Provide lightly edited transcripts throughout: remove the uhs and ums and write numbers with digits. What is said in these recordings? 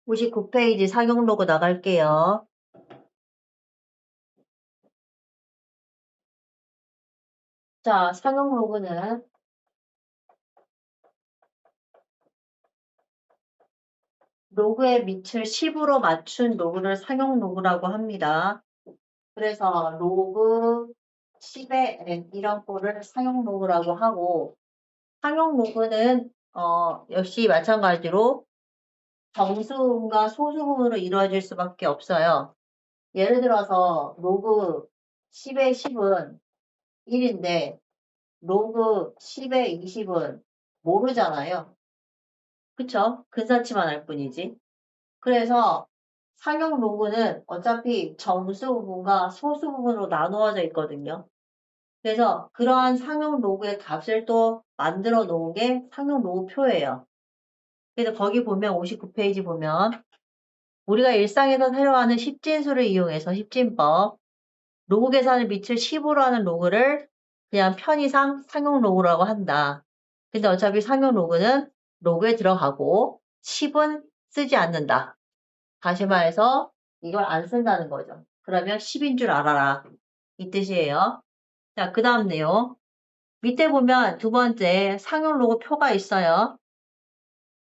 59페이지 상용 로그 나갈게요. 자, 상용 로그는 로그의 밑을 10으로 맞춘 로그를 상용 로그라고 합니다. 그래서 로그 10의 n 이런 꼴을 상용 로그라고 하고, 상용 로그는 역시 마찬가지로 정수분과 소수분으로 이루어질 수밖에 없어요. 예를 들어서 로그 10의 10은 1인데 로그 10의 20은 모르잖아요. 그쵸? 근사치만 알 뿐이지. 그래서 상용 로그는 어차피 정수 부분과 소수 부분으로 나누어져 있거든요. 그래서 그러한 상용 로그의 값을 또 만들어 놓은 게 상용 로그 표예요. 그래서 거기 보면 59페이지 보면 우리가 일상에서 사용하는 십진수를 이용해서 십진법 로그 계산을 밑을 10으로 하는 로그를 그냥 편의상 상용 로그라고 한다. 근데 어차피 상용 로그는 로그에 들어가고 10은 쓰지 않는다. 다시 말해서 이걸 안 쓴다는 거죠. 그러면 10인 줄 알아라. 이 뜻이에요. 자, 그 다음 내용. 밑에 보면 두 번째 상용 로그 표가 있어요.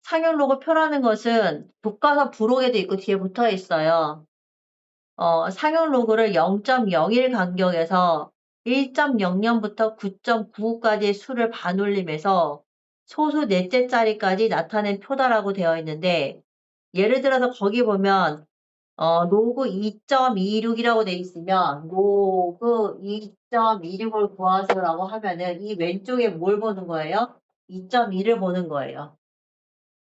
상용 로그 표라는 것은 북가서 부록에도 있고 뒤에 붙어 있어요. 상용 로그를 0.01 간격에서 1.00부터 9.99까지의 수를 반올림해서 소수 넷째 자리까지 나타낸 표다라고 되어 있는데, 예를 들어서 거기 보면 로그 2.26이라고 돼 있으면 로그 2.26을 구하세요라고 하면은 이 왼쪽에 뭘 보는 거예요? 2.2를 보는 거예요.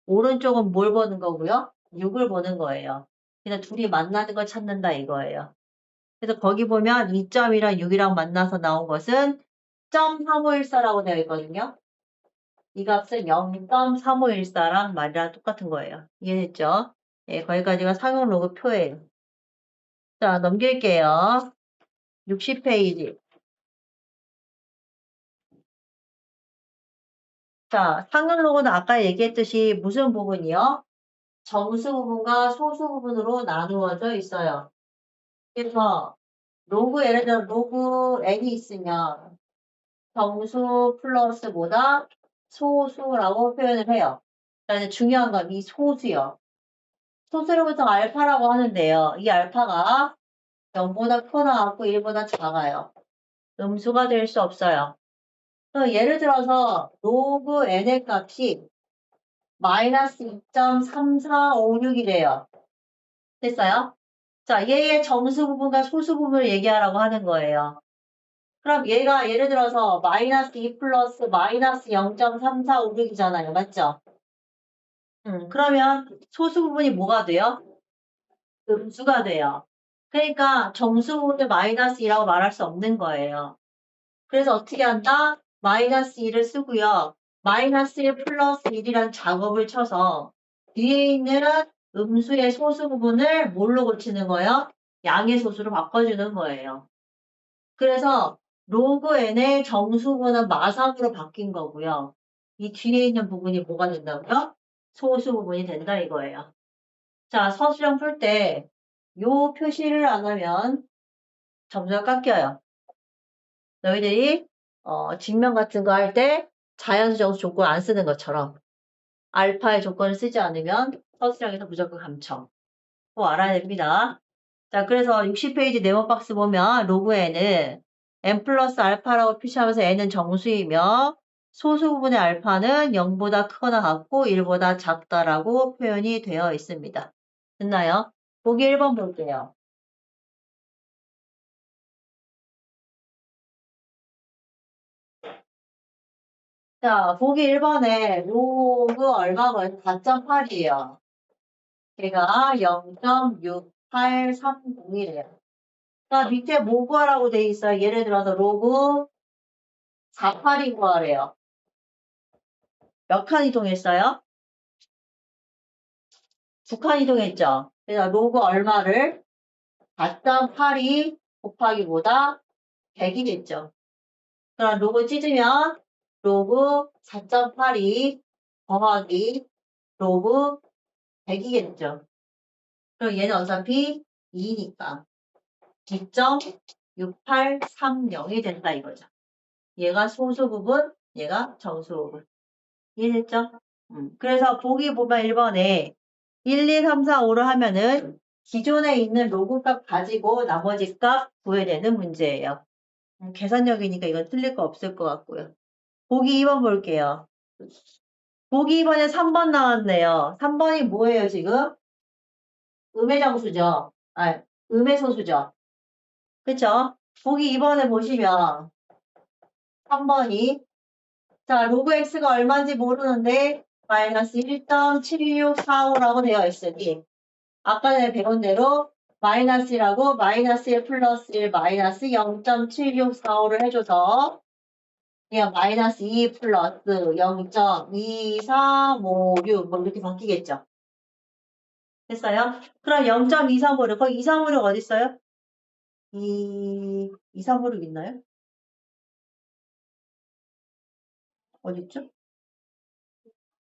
오른쪽은 뭘 보는 거고요? 6을 보는 거예요. 그냥 둘이 만나는 걸 찾는다 이거예요. 그래서 거기 보면 2.2랑 6이랑 만나서 나온 것은 0.3514라고 되어 있거든요. 이 값은 0.3514랑 말이랑 똑같은 거예요. 이해됐죠? 예, 거기까지가 상용 로그 표예요. 자, 넘길게요. 60페이지. 자, 상용 로그는 아까 얘기했듯이 무슨 부분이요? 정수 부분과 소수 부분으로 나누어져 있어요. 그래서 로그 예를 들어 로그 n이 있으면 정수 플러스 뭐다? 소수라고 표현을 해요. 그런데 중요한 건 이 소수요. 소수로부터 알파라고 하는데요. 이 알파가 0보다 크거나 같고 1보다 작아요. 음수가 될 수 없어요. 예를 들어서 로그 n의 값이 마이너스 2.3456이래요. 됐어요? 자, 얘의 정수 부분과 소수 부분을 얘기하라고 하는 거예요. 그럼 얘가 예를 들어서 마이너스 2 플러스 마이너스 0.3456이잖아요. 맞죠? 그러면 소수 부분이 뭐가 돼요? 음수가 돼요. 그러니까 정수 부분을 마이너스 2라고 말할 수 없는 거예요. 그래서 어떻게 한다? 마이너스 2를 쓰고요. 마이너스 1 플러스 1이란 작업을 쳐서 뒤에 있는 음수의 소수 부분을 뭘로 고치는 거예요? 양의 소수로 바꿔주는 거예요. 그래서 로그 n의 정수분은 마삼으로 바뀐 거고요. 이 뒤에 있는 부분이 뭐가 된다고요? 소수 부분이 된다 이거예요. 자, 서술형 풀 때 요 표시를 안 하면 점수가 깎여요. 너희들이 증명 같은 거 할 때 자연수 정수 조건 안 쓰는 것처럼 알파의 조건을 쓰지 않으면 서술형에서 무조건 감청. 꼭 알아야 됩니다. 자, 그래서 60페이지 네모 박스 보면 로그 n은 n 플러스 알파라고 표시하면서 n은 정수이며 소수 부분의 알파는 0보다 크거나 같고 1보다 작다라고 표현이 되어 있습니다. 됐나요? 보기 1번 볼게요. 자, 보기 1번에 로그 얼마고요? 4.8이에요. 걔가 0.6830이래요. 자, 밑에 뭐 구하라고 돼 있어요? 예를 들어서 로그 48이 구하래요. 몇 칸 이동했어요? 2칸 이동했죠? 그래서 로그 얼마를 4.82 곱하기보다 100이겠죠. 그럼 로그 찢으면 로그 4.82 더하기 로그 100이겠죠. 그럼 얘는 어차피 2니까 2.6830이 된다 이거죠. 얘가 소수 부분, 얘가 정수 부분. 이해됐죠? 그래서 보기 보면 1번에 1, 2, 3, 4, 5를 하면은 기존에 있는 로그 값 가지고 나머지 값 구해야 되는 문제예요. 계산력이니까 이건 틀릴 거 없을 것 같고요. 보기 2번 볼게요. 보기 2번에 3번 나왔네요. 3번이 뭐예요, 지금? 음해정수죠. 아, 음해소수죠. 그쵸? 보기 2번에 보시면 3번이 자, 로그 x가 얼마인지 모르는데 마이너스 1.71645라고 되어 있으니 아까 전에 배운 대로 마이너스라고 마이너스 1 플러스 1 마이너스 0.7645를 해줘서 그냥 마이너스 2 플러스 0.2356 뭐 이렇게 바뀌겠죠. 됐어요? 그럼 0.236 거기 236 어디 있어요? 236 있나요? 어디 있죠?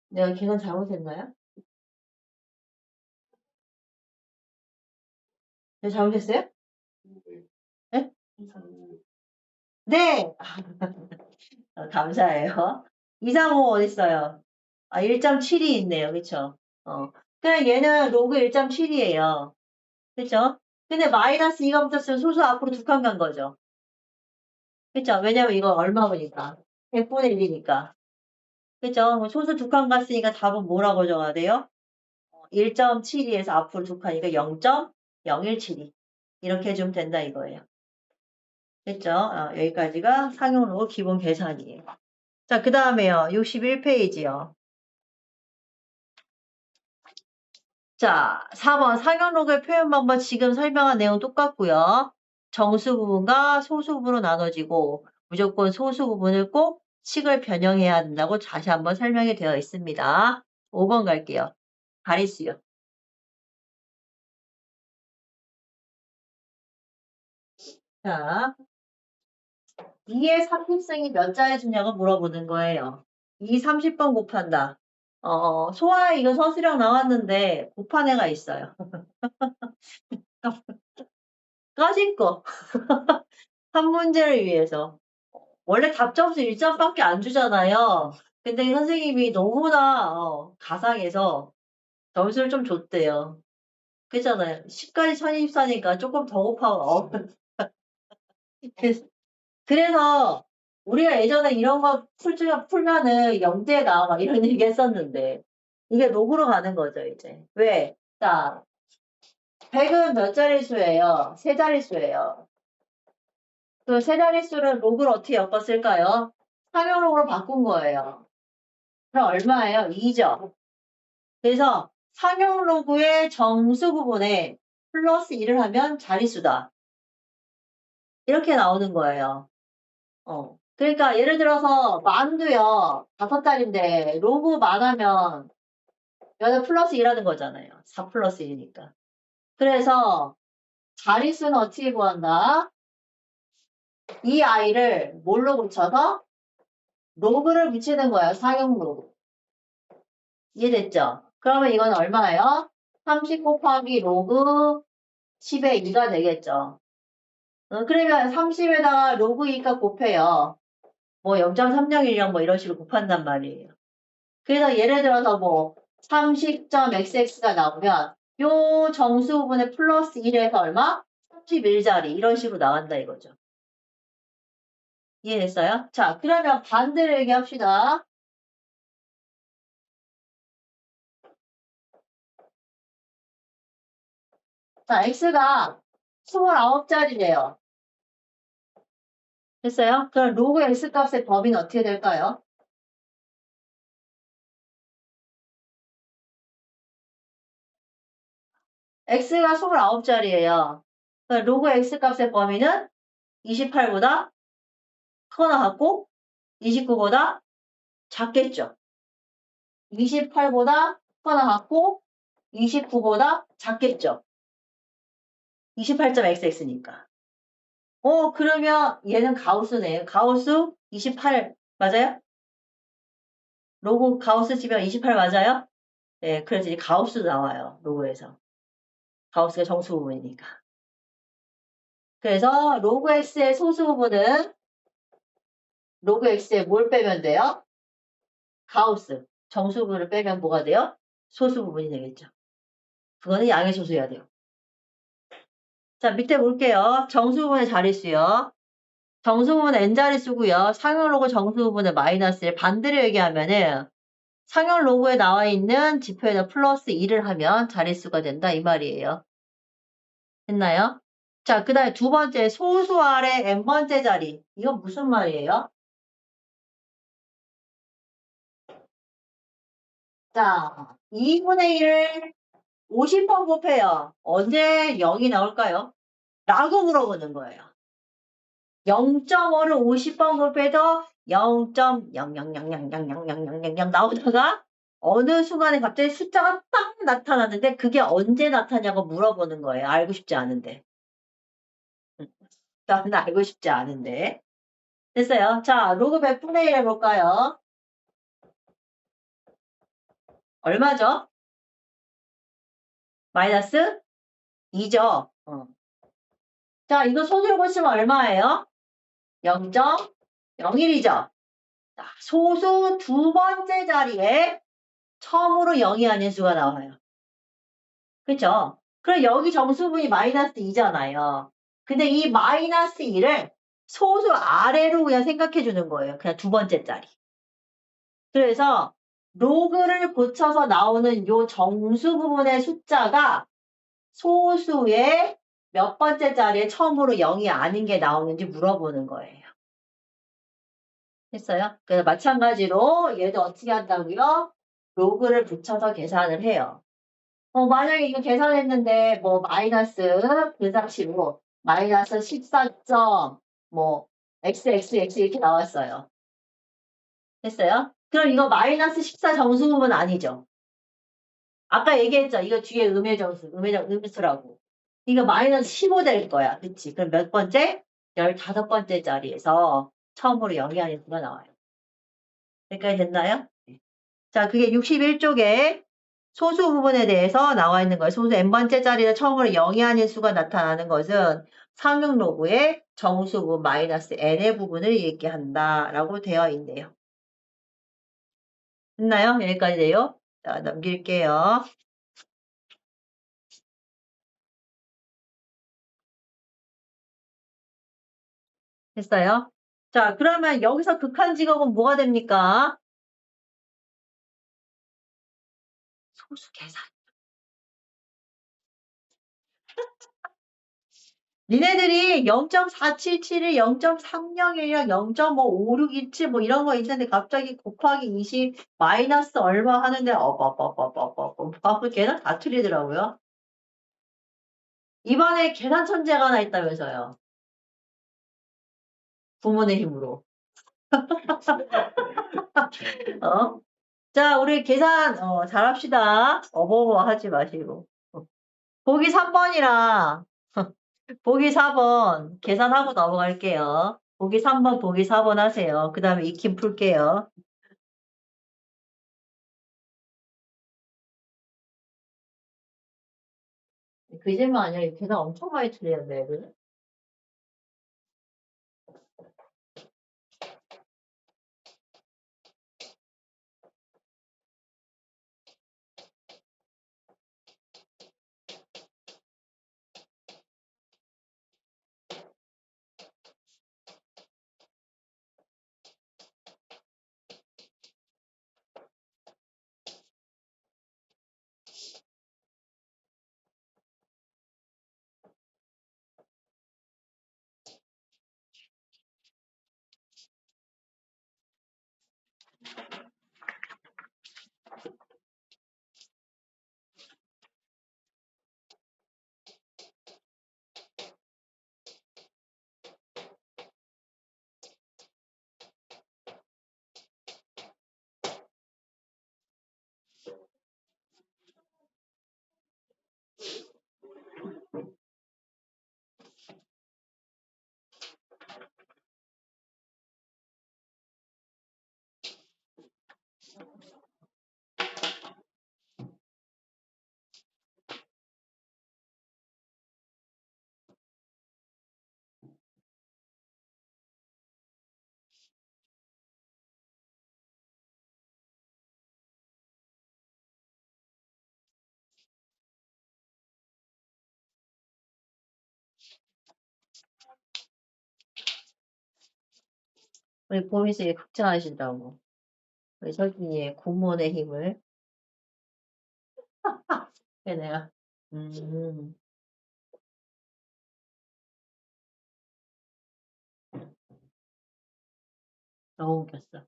내가 계산 잘못했나요? 내가 잘못했어요? 네? 네! 감사해요. 235 어디 있어요? 아, 1.7이 있네요. 그쵸? 그냥 얘는 로그 1.7이에요. 그쵸? 근데 마이너스 2가 붙었으면 소수 앞으로 두 칸 간 거죠. 그쵸? 왜냐면 이거 얼마 보니까 100분의 1이니까. 그쵸? 소수 두 칸 갔으니까 답은 뭐라고 적어야 돼요? 1.72에서 앞으로 두 칸이니까 0.017이. 이렇게 해주면 된다 이거예요. 됐죠? 여기까지가 상용로그 기본 계산이에요. 자, 그 다음에요. 61페이지요. 자, 4번 상용로그의 표현 방법 지금 설명한 내용 똑같고요. 정수 부분과 소수 부분으로 나눠지고 무조건 소수 부분을 꼭 식을 변형해야 된다고 다시 한번 설명이 되어 있습니다. 5번 갈게요. 가리수요. 자, 2의 상립성이 몇 자리 주냐고 물어보는 거예요. 2 30번 곱한다. 소화에 이거 서술형 나왔는데 곱한 애가 있어요. 까짓 거. 한 문제를 위해서. 원래 답점수 1점밖에 안 주잖아요. 근데 선생님이 너무나 가상해서 점수를 좀 줬대요. 그잖아요. 10까지 1024니까 조금 더 곱하고 그래서 우리가 예전에 이런 거 풀면은 영재에 나와 막 이런 얘기 했었는데 이게 녹으로 가는 거죠 이제. 왜? 자, 100은 몇 자릿수예요? 세 자릿수예요. 그 세 자릿수를 로그를 어떻게 엮었을까요? 상용로그로 바꾼 거예요. 그럼 얼마예요? 2죠. 그래서 상용로그의 정수 부분에 플러스 1을 하면 자릿수다. 이렇게 나오는 거예요. 그러니까 예를 들어서 만두요. 5자리인데 로그 만하면 얘는 플러스 1 하는 거잖아요. 4 플러스 1이니까. 그래서 자릿수는 어떻게 구한다? 이 아이를 뭘로 붙여서 로그를 붙이는 거예요. 상용 로그. 이해됐죠? 그러면 이건 얼마예요? 30 곱하기 로그 10의 2가 되겠죠. 그러면 30에다가 로그 2가 곱해요. 뭐 0.301령 뭐 이런 식으로 곱한단 말이에요. 그래서 예를 들어서 뭐 30.xx가 나오면 요 정수 부분에 플러스 1에서 얼마? 31자리 이런 식으로 나간다 이거죠. 이해됐어요? 자, 그러면 반대로 얘기합시다. 자, x가 29자리래요. 됐어요? 그럼 로그 x 값의 범위는 어떻게 될까요? x가 29자리예요. 그럼 로그 x 값의 범위는 28보다 크거나 같고 29보다 작겠죠. 28보다 크거나 같고 29보다 작겠죠. 28.xx니까. 그러면 얘는 가우스네요. 가우스 28 맞아요? 로그 가우스 치면 28 맞아요? 네, 그래서 이제 가우스 나와요. 로그에서. 가우스가 정수 부분이니까. 그래서 로그 x의 소수 부분은 로그 x에 뭘 빼면 돼요? 가우스. 정수 부분을 빼면 뭐가 돼요? 소수 부분이 되겠죠. 그거는 양의 소수여야 돼요. 자, 밑에 볼게요. 정수 부분의 자릿수요. 정수 부분은 n자릿수고요. 상용 로그 정수 부분은 마이너스 1. 반대로 얘기하면은 상용 로그에 나와 있는 지표에다 플러스 2를 하면 자릿수가 된다 이 말이에요. 됐나요? 자, 그 다음에 두 번째 소수 아래 n번째 자리. 이건 무슨 말이에요? 자, 2분의 1을 50번 곱해요. 언제 0이 나올까요? 라고 물어보는 거예요. 0.5를 50번 곱해도 0.000000000 나오다가 어느 순간에 갑자기 숫자가 딱 나타났는데 그게 언제 나타냐고 물어보는 거예요. 알고 싶지 않은데. 나는 알고 싶지 않은데. 됐어요. 자, 로그 100분의 1 해볼까요? 얼마죠? 마이너스 2죠. 자, 이거 손으로 보시면 얼마예요? 0.01이죠. 소수 두 번째 자리에 처음으로 0이 아닌 수가 나와요. 그쵸? 그럼 여기 정수분이 마이너스 2잖아요. 근데 이 마이너스 2를 소수 아래로 그냥 생각해 주는 거예요. 그냥 두 번째 자리. 그래서 로그를 고쳐서 나오는 요 정수 부분의 숫자가 소수의 몇 번째 자리에 처음으로 0이 아닌 게 나오는지 물어보는 거예요. 했어요? 그래서 마찬가지로 얘도 어떻게 한다고요? 로그를 붙여서 계산을 해요. 만약에 이거 계산했는데 뭐 마이너스 그 상식으로 마이너스 14점 뭐 xxx 이렇게 나왔어요. 됐어요? 그럼 이거 마이너스 14 정수 부분 아니죠? 아까 얘기했죠? 이거 뒤에 음의 정수, 음수라고. 이거 마이너스 15 될 거야. 그치? 그럼 몇 번째? 15번째 자리에서 처음으로 영이하는 수가 나와요. 여기까지 됐나요? 자, 그게 61쪽에 소수 부분에 대해서 나와 있는 거예요. 소수 n번째 자리에 처음으로 0이 아닌 수가 나타나는 것은 상용 로그의 정수 부분 마이너스 n의 부분을 얘기한다라고 되어 있네요. 됐나요? 여기까지 돼요. 자, 넘길게요. 됐어요? 자, 그러면 여기서 극한 직업은 뭐가 됩니까? 소수 계산. 니네들이 0.477이 0.301이랑 0.5627 뭐 이런 거 있는데 갑자기 곱하기 20 마이너스 얼마 하는데 계산 다 틀리더라고요. 이번에 계산 천재가 하나 있다면서요. 부모의 힘으로. 어? 자, 우리 계산 잘합시다. 어버버 하지 마시고. 보기 3번이랑 보기 4번 계산하고 넘어갈게요. 보기 3번, 보기 4번 하세요. 그 다음에 익힘 풀게요. 그 질문 아니라 계산 엄청 많이 틀리는데, 애들. 우리 보미쌤이 극찬하신다고. 우리 설준이의 군문의 힘을. 그래, 내가. 음, 너무 웃겼어.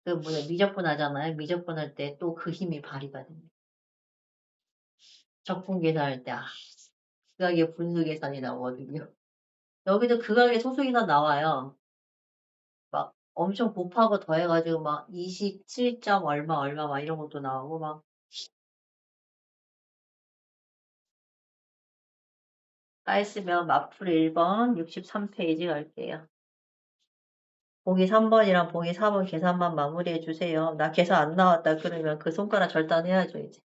그 뭐냐, 미적분 하잖아요. 미적분 할 때 또 그 힘이 발휘가 됩니다. 적분 계산할 때, 극악의 분수 계산이 나오거든요. 여기도 극악의 소수 계산 나와요. 막 엄청 곱하고 더해가지고 막 27점 얼마 얼마 막 이런 것도 나오고 막 까있으면 마플 1번 63페이지 갈게요. 보기 3번이랑 보기 4번 계산만 마무리해 주세요. 나 계산 안 나왔다 그러면 그 손가락 절단해야죠 이제.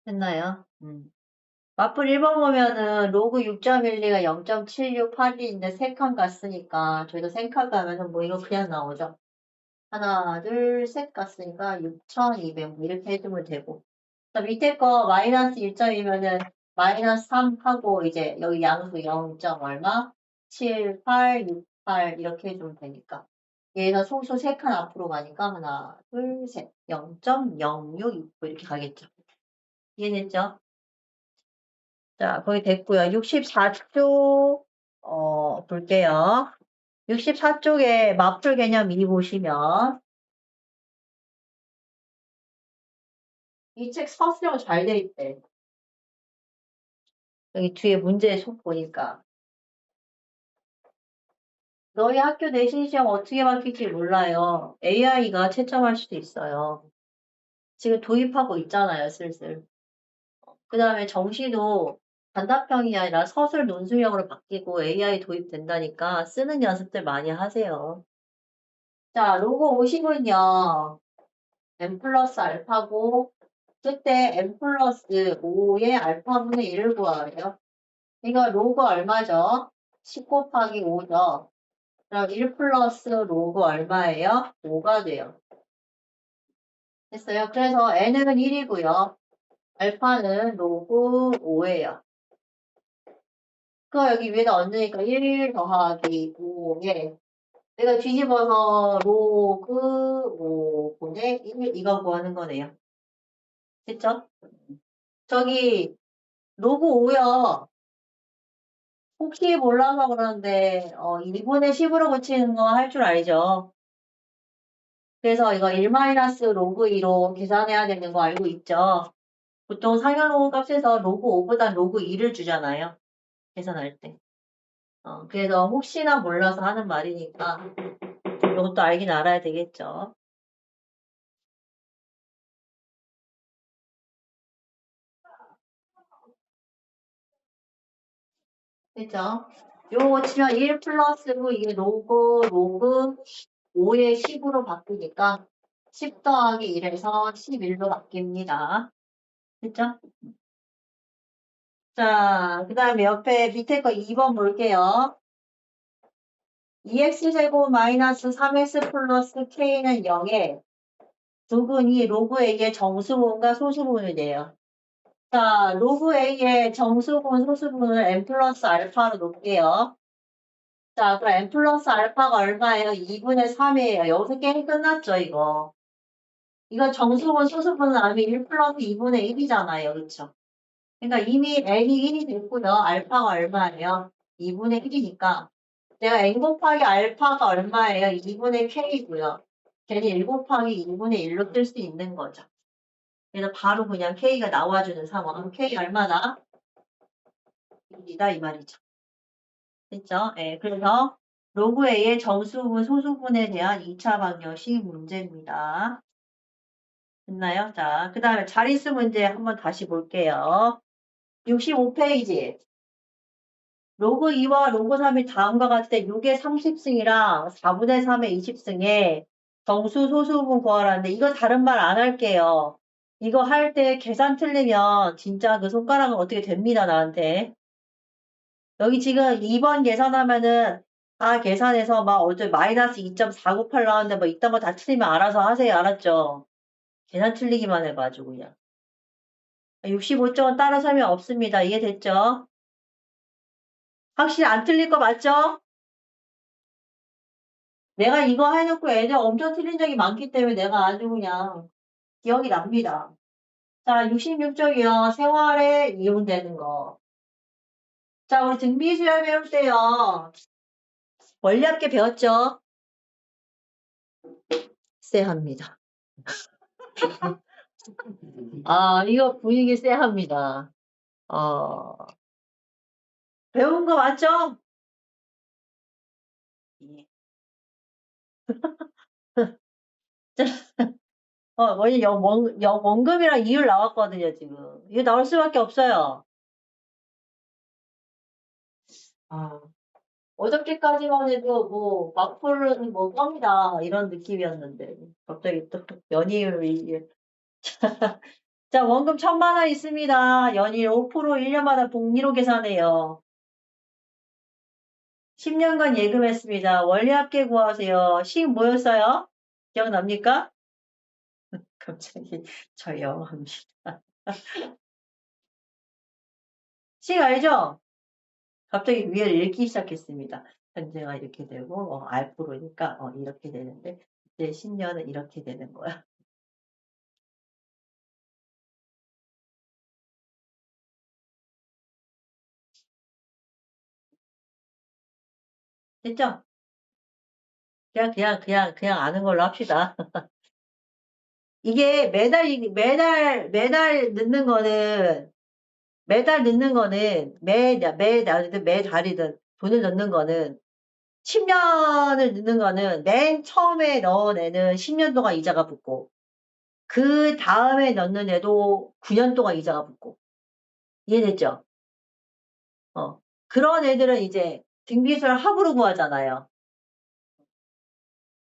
됐나요? 마플 1번 보면은 로그 6.12가 0.768인데 3칸 갔으니까 저희도 3칸 가면은 뭐 이거 그냥 나오죠. 하나, 둘, 셋 갔으니까 6,200 뭐 이렇게 해주면 되고. 자, 밑에 거 마이너스 1점이면은 마이너스 3 하고 이제 여기 양수 0점 얼마? 7, 8, 6, 8 이렇게 해주면 되니까. 얘가 소수 3칸 앞으로 가니까 하나, 둘, 셋. 0.06 뭐 이렇게 가겠죠. 이해됐죠? 자, 거기 됐고요. 64쪽 볼게요. 64쪽에 마플 개념 2 보시면 이 책 서술형 잘 돼 있대. 여기 뒤에 문제 속 보니까 너희 학교 내신 시험 어떻게 바뀔지 몰라요. AI가 채점할 수도 있어요. 지금 도입하고 있잖아요, 슬슬. 그 다음에 정시도 단답형이 아니라 서술 논술형으로 바뀌고 AI 도입된다니까 쓰는 연습들 많이 하세요. 자, 로그 50은요. n 플러스 알파고 그때 n 플러스 5의 알파분의 1을 구하래요. 이거 로그 얼마죠? 10 곱하기 5죠. 그럼 1 플러스 로그 얼마예요? 5가 돼요. 됐어요? 그래서 n은 1이고요. 알파는 로그 5예요. 그거 여기 위에다 얹으니까 1 더하기 5에 내가 뒤집어서 로그 5분의 1 이거 구하는 거네요. 됐죠? 저기 로그 5요. 혹시 몰라서 그러는데 2분의 10으로 고치는 거 할 줄 알죠? 그래서 이거 1 마이너스 로그 2로 계산해야 되는 거 알고 있죠? 보통 상향로그 값에서 로그 5보다 로그 2를 주잖아요. 계산할 때. 그래서 혹시나 몰라서 하는 말이니까 이것도 알긴 알아야 되겠죠. 그죠? 요거 치면 1 플러스고 이게 로그 5의 10으로 바뀌니까 10 더하기 1에서 11로 바뀝니다. 됐죠? 자, 그 다음에 옆에 밑에 거 2번 볼게요. 2x제곱 마이너스 3x 플러스 k는 0에 두근이 로그 a의 정수분과 소수분이 돼요. 자, 로그 a의 정수분, 소수분을 n 플러스 알파로 놓을게요. 자, 그럼 n 플러스 알파가 얼마예요? 2분의 3이에요. 여기서 게임 끝났죠, 이거. 이거 정수분, 소수분은 알면 1 플러스 2분의 1이잖아요. 그쵸? 그러니까 이미 n이 1이 됐고요. 알파가 얼마예요? 2분의 1이니까 내가 n 곱하기 알파가 얼마예요? 2분의 k고요. 걔는 1 곱하기 2분의 1로 쓸 수 있는 거죠. 그래서 바로 그냥 k가 나와주는 상황. k 얼마나? 1이다 이 말이죠. 됐죠? 예, 그래서 로그 A의 정수분, 소수분에 대한 2차 방정식 문제입니다. 됐나요? 자, 그 다음에 자릿수 문제 한번 다시 볼게요. 65페이지. 로그 2와 로그 3이 다음과 같을 때 6의 30승이랑 4분의 3의 20승에 정수 소수분 구하라는데 이거 다른 말 안 할게요. 이거 할 때 계산 틀리면 진짜 그 손가락은 어떻게 됩니다, 나한테. 여기 지금 2번 계산하면은 다 계산해서 막 어제 마이너스 2.498 나왔는데 뭐 이딴 거 다 틀리면 알아서 하세요. 알았죠? 계산 틀리기만 해가지고 그냥. 65점은 따라 설명 없습니다. 이해됐죠? 확실히 안 틀릴 거 맞죠? 내가 이거 해놓고 애들 엄청 틀린 적이 많기 때문에 내가 아주 그냥 기억이 납니다. 자, 66쪽이요. 생활에 이용되는 거. 자, 우리 등비수열 배울 때요. 원리합계 배웠죠? 쎄합니다. 아, 이거 분위기 쎄합니다. 배운 거 맞죠? 예. 뭐지, 원금이랑 이율 나왔거든요, 지금. 이거 나올 수밖에 없어요. 아, 어저께까지만 해도 뭐, 막풀은 뭐, 껌이다, 이런 느낌이었는데. 갑자기 또, 연이율이. 자, 원금 1,000만 원 있습니다. 연일 5% 1년마다 복리로 계산해요. 10년간 예금했습니다. 원리합계 구하세요. 식 뭐였어요? 기억납니까? 갑자기 저 영어합니다. 식 알죠? 갑자기 위에를 읽기 시작했습니다. 현재가 이렇게 되고 R프로니까 이렇게 되는데 이제 10년은 이렇게 되는 거야. 됐죠? 그냥 아는 걸로 합시다. 이게 매달 넣는 거는 매달이든 돈을 넣는 거는 10년을 넣는 거는 맨 처음에 넣은 애는 10년 동안 이자가 붙고 그 다음에 넣는 애도 9년 동안 이자가 붙고 이해됐죠? 그런 애들은 이제 등비수를 합으로 구하잖아요.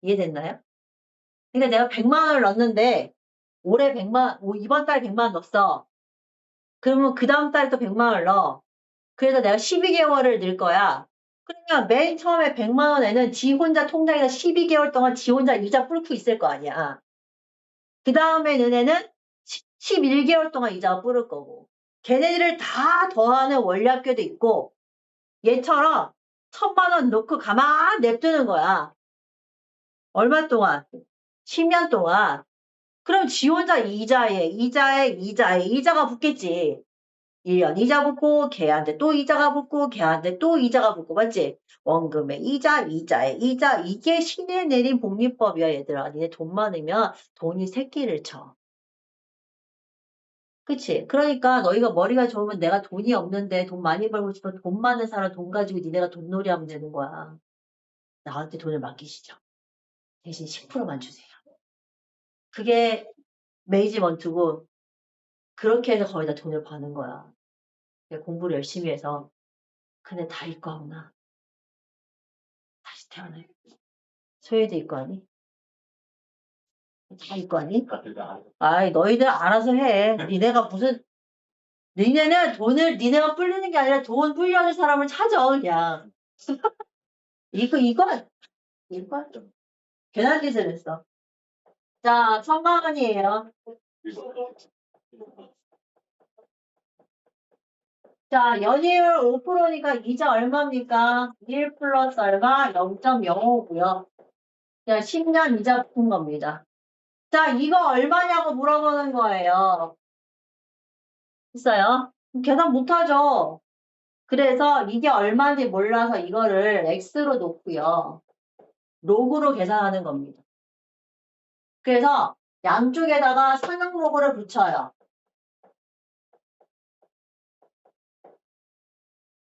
이해됐나요? 그러니까 내가 100만 원을 넣었는데 올해 100만, 이번 달 100만 원 넣었어. 그러면 그 다음 달에 또 100만 원을 넣어. 그래서 내가 12개월을 넣을 거야. 그러면 맨 처음에 100만 원에는 지 혼자 통장에서 12개월 동안 지 혼자 이자 뿌리고 있을 거 아니야. 그 다음에 너네는 11개월 동안 이자가 뿌릴 거고. 걔네들을 다 더하는 원리합계도 있고 얘처럼 1,000만 원 넣고 가만 냅두는 거야. 얼마 동안? 10년 동안. 그럼 지 혼자 이자가 붙겠지. 1년 이자 붙고 걔한테 또 이자가 붙고 걔한테 또 이자가 붙고 맞지? 원금의 이자에 이자 이게 신의 내린 복리법이야 얘들아. 니네 돈 많으면 돈이 새끼를 쳐. 그치? 그러니까 너희가 머리가 좋으면 내가 돈이 없는데 돈 많이 벌고 싶으면 돈 많은 사람 돈 가지고 니네가 돈놀이 하면 되는 거야. 나한테 돈을 맡기시죠. 대신 10%만 주세요. 그게 매니지먼트고 그렇게 해서 거의 다 돈을 버는 거야. 공부를 열심히 해서 근데 다 입고 하구나. 다시 태어나요. 소외도 입고 하니? 다 입고 하니? 아이 너희들 알아서 해. 니네는 돈을 니네가 불리는 게 아니라 돈 불려줄 사람을 찾아 그냥. 이거 좀 괜한 짓을 했어. 자, 1,000만 원이에요. 자, 연이율 5%니까 이자 얼마입니까? 1 플러스 얼마? 0.05고요. 그냥 10년 이자 붙은 겁니다. 자, 이거 얼마냐고 물어보는 거예요. 있어요? 계산 못하죠. 그래서 이게 얼마인지 몰라서 이거를 x로 놓고요. 로그로 계산하는 겁니다. 그래서 양쪽에다가 상형 로그를 붙여요.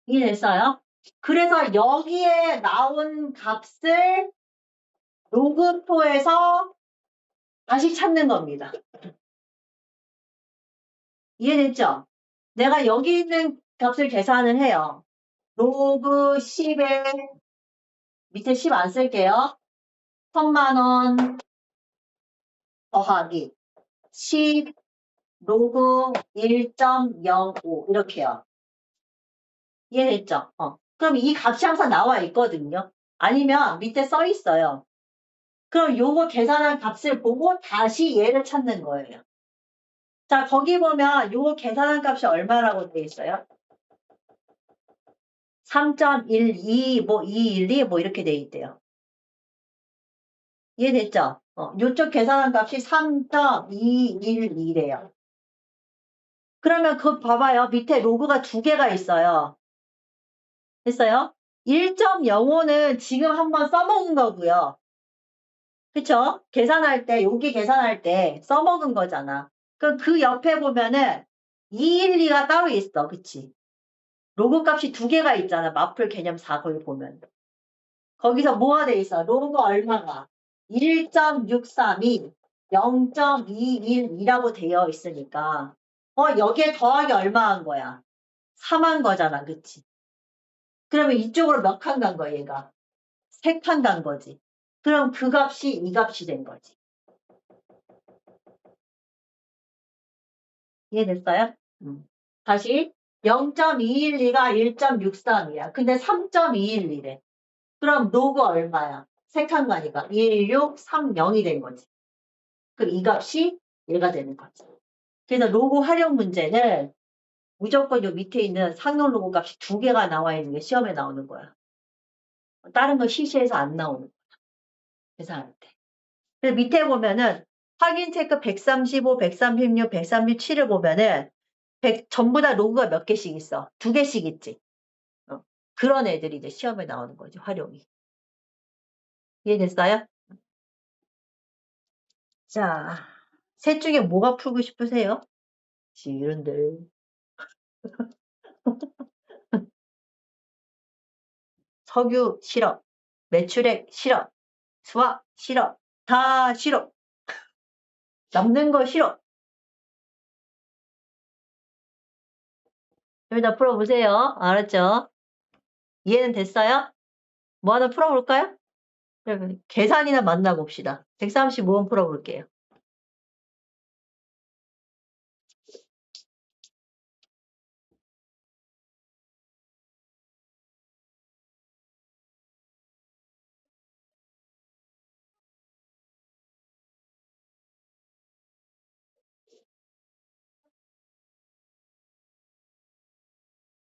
이해됐어요? 그래서 여기에 나온 값을 로그표에서 다시 찾는 겁니다. 이해됐죠? 내가 여기 있는 값을 계산을 해요. 로그 10에 밑에 10 안 쓸게요. 1000만 원 더하기 10 로그 1.05 이렇게요. 이해됐죠? 그럼 이 값이 항상 나와 있거든요. 아니면 밑에 써 있어요. 그럼 요거 계산한 값을 보고 다시 얘를 찾는 거예요. 자, 거기 보면 요거 계산한 값이 얼마라고 돼 있어요? 3.12, 뭐 212, 뭐 이렇게 돼 있대요. 이해됐죠? 요쪽 계산한 값이 3.212래요. 그러면 그거 봐봐요. 밑에 로그가 두 개가 있어요. 됐어요? 1.05는 지금 한번 써먹은 거고요. 그쵸? 계산할 때, 여기 계산할 때 써먹은 거잖아. 그럼 그 옆에 보면은 212가 따로 있어. 그치? 로그 값이 두 개가 있잖아. 마플 개념 4을 보면. 거기서 뭐가 돼 있어? 로그 얼마가? 1.632, 0.212라고 되어 있으니까. 여기에 더하기 얼마 한 거야? 3 한 거잖아. 그치? 그러면 이쪽으로 몇 칸 간 거야, 얘가? 3칸 간 거지. 그럼 그 값이 이 값이 된 거지. 이해됐어요? 다시 0.212가 1.63이야. 근데 3.212래. 그럼 로그 얼마야? 세 칸 가니까 1630이 된 거지. 그럼 이 값이 얘가 되는 거지. 그래서 로그 활용 문제는 무조건 요 밑에 있는 상용 로그 값이 두 개가 나와 있는 게 시험에 나오는 거야. 다른 거 시시해서 안 나오는 거야. 계산할 때. 그래서 밑에 보면은 확인 체크 135, 136, 137을 보면은 전부 다 로그가 몇 개씩 있어? 두 개씩 있지. 그런 애들이 이제 시험에 나오는 거지, 활용이. 이해됐어요? 자, 셋 중에 뭐가 풀고 싶으세요? 이런데. 석유 싫어. 매출액 싫어. 수학 싫어. 다 싫어. 남는 거 싫어. 여기다 풀어보세요. 알았죠? 이해는 됐어요? 뭐 하나 풀어볼까요? 그러면 계산이나 만나봅시다. 135번 풀어볼게요.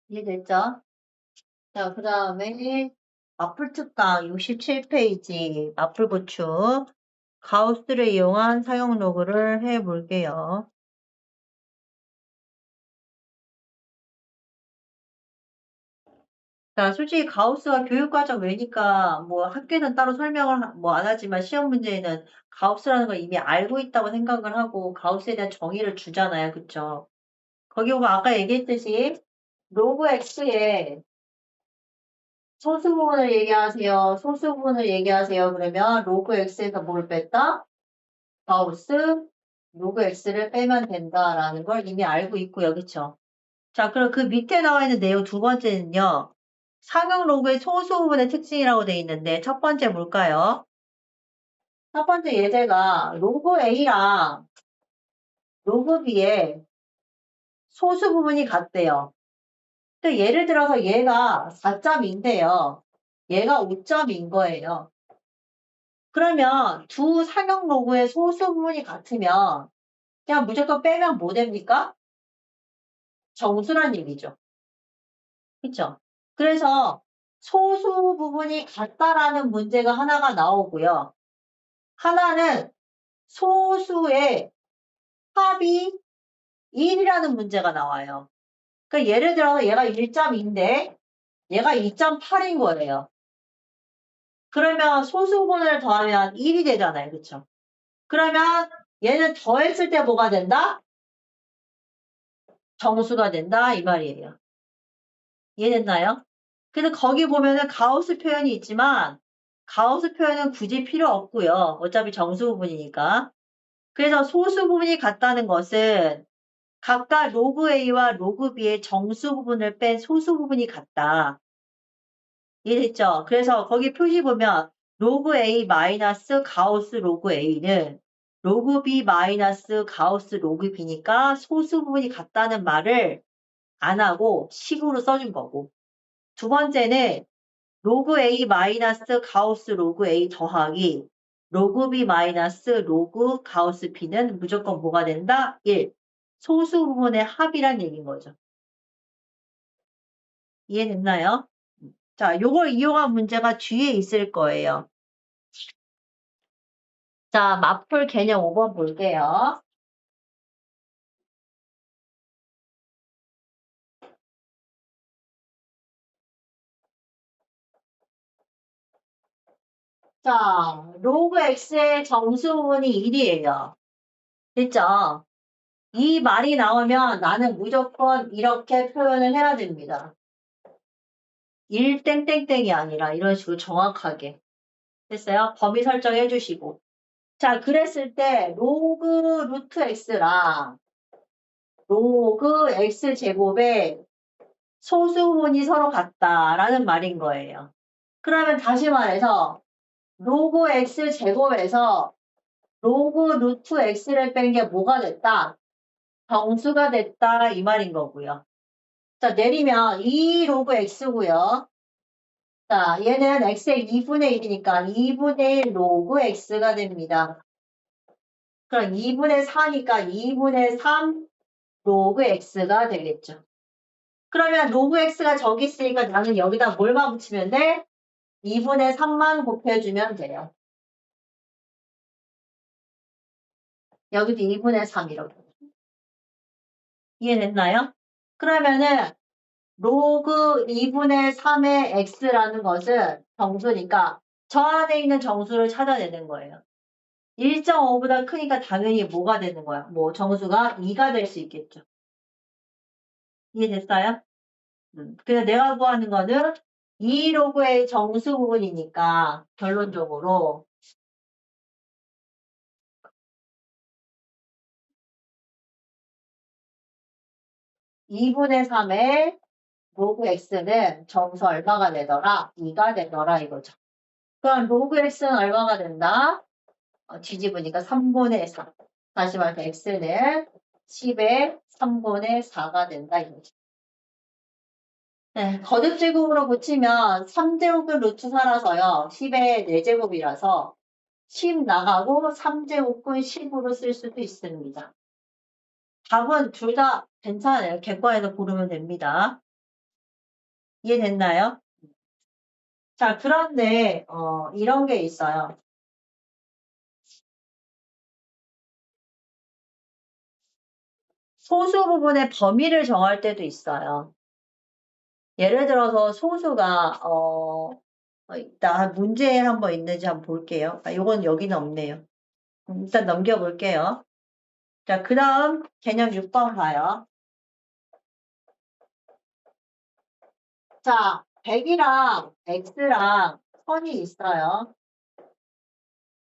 이해됐죠? 자, 그 다음에 마플 특강 67페이지 마플 보충 가우스를 이용한 사용 로그를 해볼게요. 자, 솔직히 가우스가 교육과정 외니까 뭐 학교는 따로 설명을 뭐 안 하지만 시험 문제에는 가우스라는 걸 이미 알고 있다고 생각을 하고 가우스에 대한 정의를 주잖아요. 그쵸? 거기 보면 아까 얘기했듯이 로그 x에 소수 부분을 얘기하세요. 소수 부분을 얘기하세요. 그러면 로그 x에서 뭘 뺐다? 가우스 로그 x를 빼면 된다라는 걸 이미 알고 있고요. 그쵸? 자, 그럼 그 밑에 나와 있는 내용 두 번째는요. 상용 로그의 소수 부분의 특징이라고 돼 있는데 첫 번째 뭘까요? 첫 번째 예제가 로그 A랑 로그 B의 소수 부분이 같대요. 또 예를 들어서 얘가 4점인데요. 얘가 5점인 거예요. 그러면 두 상용 로그의 소수 부분이 같으면 그냥 무조건 빼면 뭐 됩니까? 정수란 얘기죠. 그쵸? 그래서 소수 부분이 같다라는 문제가 하나가 나오고요. 하나는 소수의 합이 1이라는 문제가 나와요. 그러니까 예를 들어서 얘가 1.2인데 얘가 2.8인 거예요. 그러면 소수분을 더하면 1이 되잖아요. 그쵸? 그러면 얘는 더했을 때 뭐가 된다? 정수가 된다 이 말이에요. 이해됐나요? 그래서 거기 보면은 가우스 표현이 있지만 가우스 표현은 굳이 필요 없고요. 어차피 정수 부분이니까. 그래서 소수 부분이 같다는 것은 각각 로그 A와 로그 B의 정수 부분을 뺀 소수 부분이 같다. 이해됐죠? 그래서 거기 표시 보면 로그 A 마이너스 가우스 로그 A는 로그 B 마이너스 가우스 로그 B니까 소수 부분이 같다는 말을 안 하고 식으로 써준 거고. 두 번째는 로그 A 마이너스 가우스 로그 A 더하기 로그 B 마이너스 로그 가우스 B는 무조건 뭐가 된다? 1. 소수 부분의 합이란 얘기인 거죠. 이해됐나요? 자, 요걸 이용한 문제가 뒤에 있을 거예요. 자, 맞풀 개념 5번 볼게요. 자, 로그 x의 정수 부분이 1이에요. 됐죠? 이 말이 나오면 나는 무조건 이렇게 표현을 해야 됩니다. 1 땡땡땡이 아니라 이런 식으로 정확하게. 됐어요? 범위 설정해 주시고. 자, 그랬을 때 로그 루트 x랑 로그 x 제곱의 소수분이 서로 같다라는 말인 거예요. 그러면 다시 말해서 로그 x 제곱에서 로그 루트 x를 뺀 게 뭐가 됐다? 정수가 됐다 이 말인 거고요. 자, 내리면 2 로그 x고요. 자, 얘는 x의 2분의 1이니까 2분의 1 로그 x가 됩니다. 그럼 2분의 4니까 2분의 3 로그 x가 되겠죠. 그러면 로그 x가 저기 있으니까 나는 여기다 뭘만 붙이면 돼? 2분의 3만 곱해주면 돼요. 여기도 2분의 3 이렇게. 이해됐나요? 그러면은 로그 2분의 3의 x라는 것은 정수니까 저 안에 있는 정수를 찾아내는 거예요. 1.5보다 크니까 당연히 뭐가 되는 거야? 뭐 정수가 2가 될 수 있겠죠. 이해됐어요? 그래서 내가 구하는 거는 2 로그의 정수 부분이니까 결론적으로 2분의 3의 로그 x는 정수 얼마가 되더라? 2가 되더라 이거죠. 그럼 로그 x는 얼마가 된다? 뒤집으니까 3분의 4. 다시 말해서 x는 10의 3분의 4가 된다 이거죠. 네, 거듭제곱으로 붙이면 3제곱은 루트 살아서요. 10의 4제곱이라서 10 나가고 3제곱은 10으로 쓸 수도 있습니다. 답은 둘 다 괜찮아요. 객관에서 고르면 됩니다. 이해됐나요? 자, 그런데 이런 게 있어요. 소수 부분의 범위를 정할 때도 있어요. 예를 들어서 소수가 나 문제에 한번 있는지 한번 볼게요. 요건 여기는 없네요. 일단 넘겨볼게요. 자, 그 다음 개념 6번 봐요. 자, 100이랑 x랑 선이 있어요.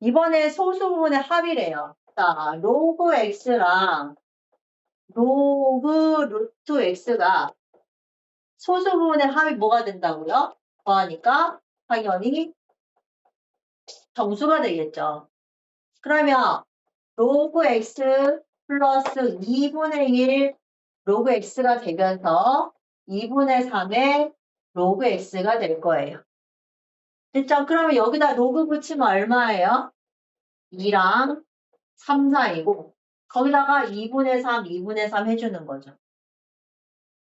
이번에 소수 부분의 합이래요. 자, 로그 x랑 로그 루트 x가 소수 부분의 합이 뭐가 된다고요? 더하니까 당연히 정수가 되겠죠. 그러면 로그 x 플러스 2분의 1 로그 x가 되면서 2분의 3의 로그 x가 될 거예요. 됐죠? 그러면 여기다 로그 붙이면 얼마예요? 2랑 3, 4이고 거기다가 2분의 3, 2분의 3 해주는 거죠.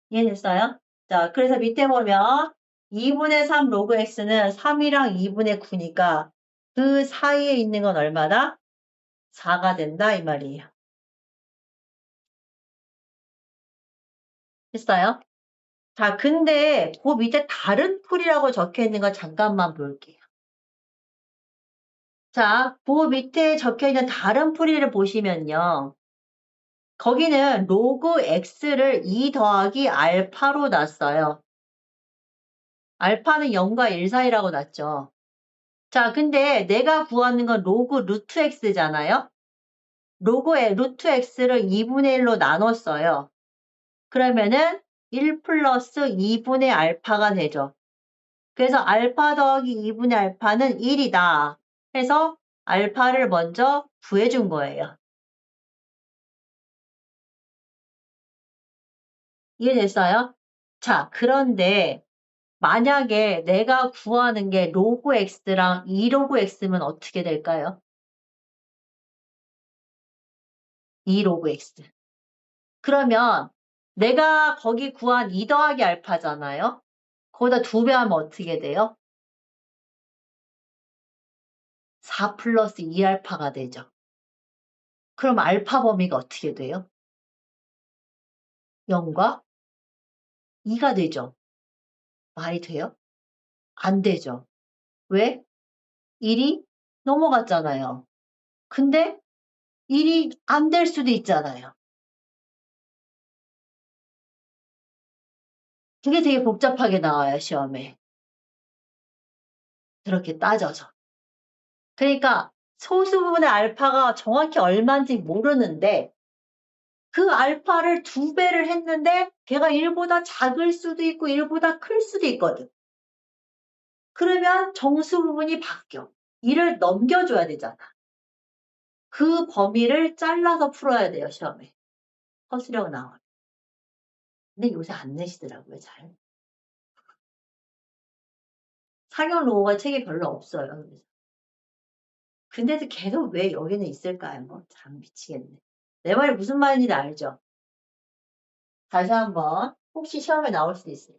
이해됐어요? 자, 그래서 밑에 보면 2분의 3 로그 x는 3이랑 2분의 9니까 그 사이에 있는 건 얼마다? 4가 된다 이 말이에요. 됐어요? 자, 근데 그 밑에 다른 풀이라고 적혀 있는 거 잠깐만 볼게요. 자, 그 밑에 적혀 있는 다른 풀이를 보시면요. 거기는 로그 x를 2 더하기 알파로 놨어요. 알파는 0과 1 사이라고 놨죠. 자, 근데 내가 구하는 건 로그 루트 x잖아요. 로그의 루트 x를 2분의 1로 나눴어요. 그러면은 1 플러스 2분의 알파가 되죠. 그래서 알파 더하기 2분의 알파는 1이다. 해서 알파를 먼저 구해준 거예요. 이해됐어요? 자, 그런데 만약에 내가 구하는 게 로그 x랑 2로그 x면 어떻게 될까요? 2로그 x. 그러면 내가 거기 구한 2 더하기 알파잖아요? 거기다 2배 하면 어떻게 돼요? 4 플러스 2알파가 되죠. 그럼 알파 범위가 어떻게 돼요? 0과 2가 되죠. 말이 돼요? 안 되죠. 왜? 1이 넘어갔잖아요. 근데 1이 안 될 수도 있잖아요. 그게 되게 복잡하게 나와요, 시험에. 그렇게 따져서. 그러니까 소수 부분의 알파가 정확히 얼마인지 모르는데 그 알파를 2배를 했는데 걔가 1보다 작을 수도 있고 1보다 클 수도 있거든. 그러면 정수 부분이 바뀌어. 1을 넘겨줘야 되잖아. 그 범위를 잘라서 풀어야 돼요, 시험에. 허수령 나와요. 근데 요새 안 내시더라고요, 잘. 상용 로고가 책에 별로 없어요. 근데도 계속 왜 여기는 있을까요? 참 미치겠네. 내 말이 무슨 말인지 알죠? 다시 한번 혹시 시험에 나올 수도 있어요.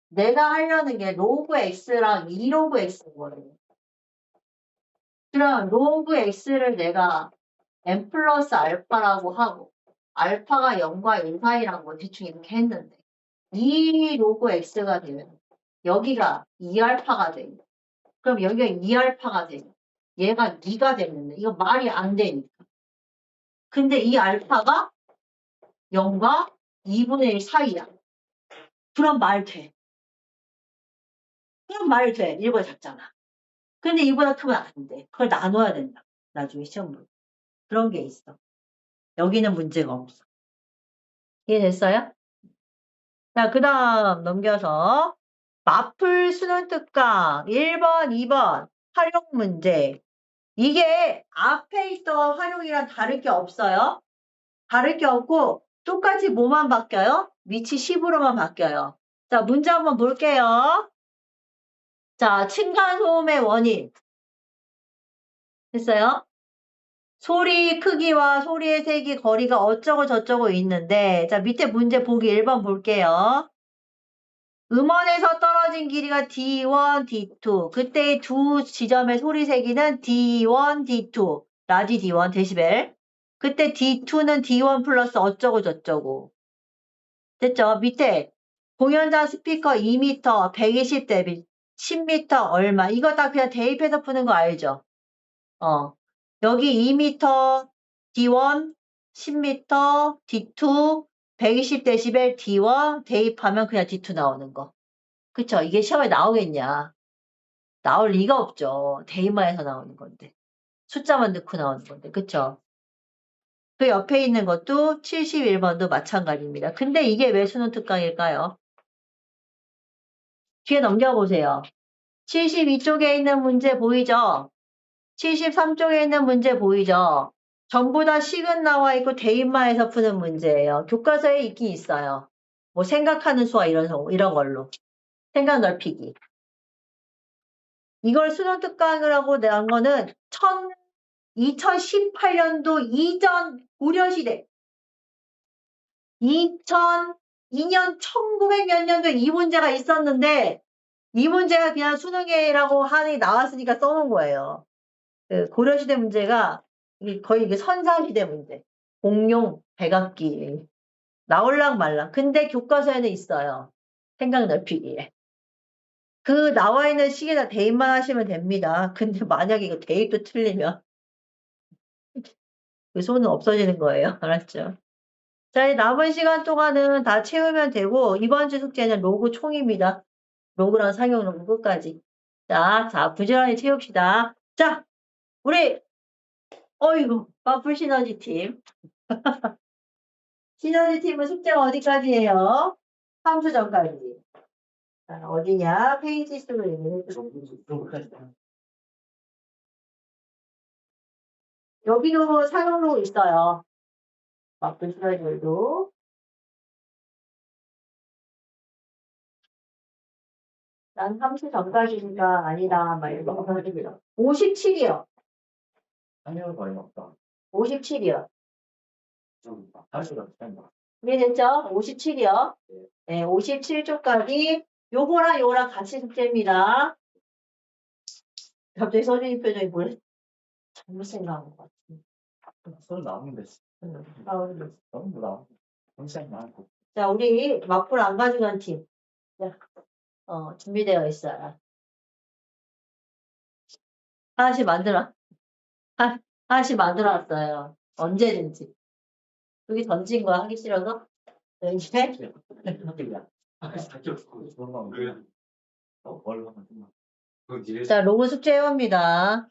내가 하려는 게 로그 x랑 2로그 x거든요. 그럼 로그 x를 내가 n 플러스 알파라고 하고 알파가 0과 1 사이라고 대충 이렇게 했는데 2 로그 x가 되면 여기가 2알파가 돼요. 그럼 여기가 2알파가 돼요. 얘가 2가 되는데 이거 말이 안 되니까. 근데 이 알파가 0과 2분의 1 사이야. 그럼 말 돼. 그럼 말 돼. 이거보다 작잖아. 근데 이보다 크면 안 돼. 그걸 나눠야 된다. 나중에 시험 볼 때. 그런 게 있어. 여기는 문제가 없어. 이해됐어요? 자, 그 다음 넘겨서 마플 수능 특강 1번, 2번 활용 문제. 이게 앞에 있던 활용이랑 다를 게 없어요. 다를 게 없고 똑같이 뭐만 바뀌어요? 위치 10으로만 바뀌어요. 자, 문제 한번 볼게요. 자, 층간소음의 원인. 됐어요? 소리 크기와 소리의 색이 거리가 어쩌고 저쩌고 있는데 자, 밑에 문제 보기 1번 볼게요. 음원에서 떨어진 길이가 D1, D2. 그때의 두 지점의 소리 세기는 D1, D2. 라지 D1 데시벨. 그때 D2는 D1 플러스 어쩌고 저쩌고. 됐죠? 밑에 공연장 스피커 2m, 120 대비 10m 얼마. 이거 다 그냥 대입해서 푸는 거 알죠? 여기 2m D1, 10m D2, 120dB D와 대입하면 그냥 D2 나오는 거. 그쵸? 이게 시험에 나오겠냐? 나올 리가 없죠. 대입만 해서 나오는 건데. 숫자만 넣고 나오는 건데. 그쵸? 그 옆에 있는 것도 71번도 마찬가지입니다. 근데 이게 왜 수능 특강일까요? 뒤에 넘겨보세요. 72쪽에 있는 문제 보이죠? 73쪽에 있는 문제 보이죠? 전부 다 식은 나와 있고 대입만 해서 푸는 문제예요. 교과서에 있긴 있어요. 뭐 생각하는 수와 이런 걸로. 생각 넓히기. 이걸 수능 특강이라고 낸 거는 2018년도 이전 고려시대 2002년 1900 몇 년도에 이 문제가 있었는데 이 문제가 그냥 수능이라고 하니 나왔으니까 써놓은 거예요. 그 고려시대 문제가 거의 이게 선사시대 문제. 공룡, 백악기. 나올랑 말랑. 근데 교과서에는 있어요. 생각 넓히기에. 그 나와 있는 식에다 대입만 하시면 됩니다. 근데 만약에 이거 대입도 틀리면 그 손은 없어지는 거예요. 알았죠? 자, 이 남은 시간 동안은 다 채우면 되고 이번 주 숙제는 로그 총입니다. 로그랑 상용 로그 끝까지. 자, 부지런히 채웁시다. 자, 우리 어이구, 마플 시너지 팀. 시너지 팀은 숙제가 어디까지예요? 함수 전까지. 자, 어디냐? 페이지 수로 얘기해 줘. 여기도 상용 로그 있어요. 마플 시너지도. 난 함수 전까지니까 아니다. 막 이런 거. 57이요. 상여가 많이 없다. 57이요. 좀 할수록 된다. 이해됐죠? 57이요. 네, 57쪽까지 요거랑 같이 숙제입니다. 갑자기 서준이 표정이 뭐래? 잘못 생각한 것 같아. 손 나오는데 너무 나. 굉장히 많고. 자, 우리 막불 안 가져간 팀. 자, 준비되어 있어요. 하나씩 만들어놨어요. 언제든지. 여기 던진 거야, 하기 싫어서? 네. 자, 로그 숙제 해옵니다.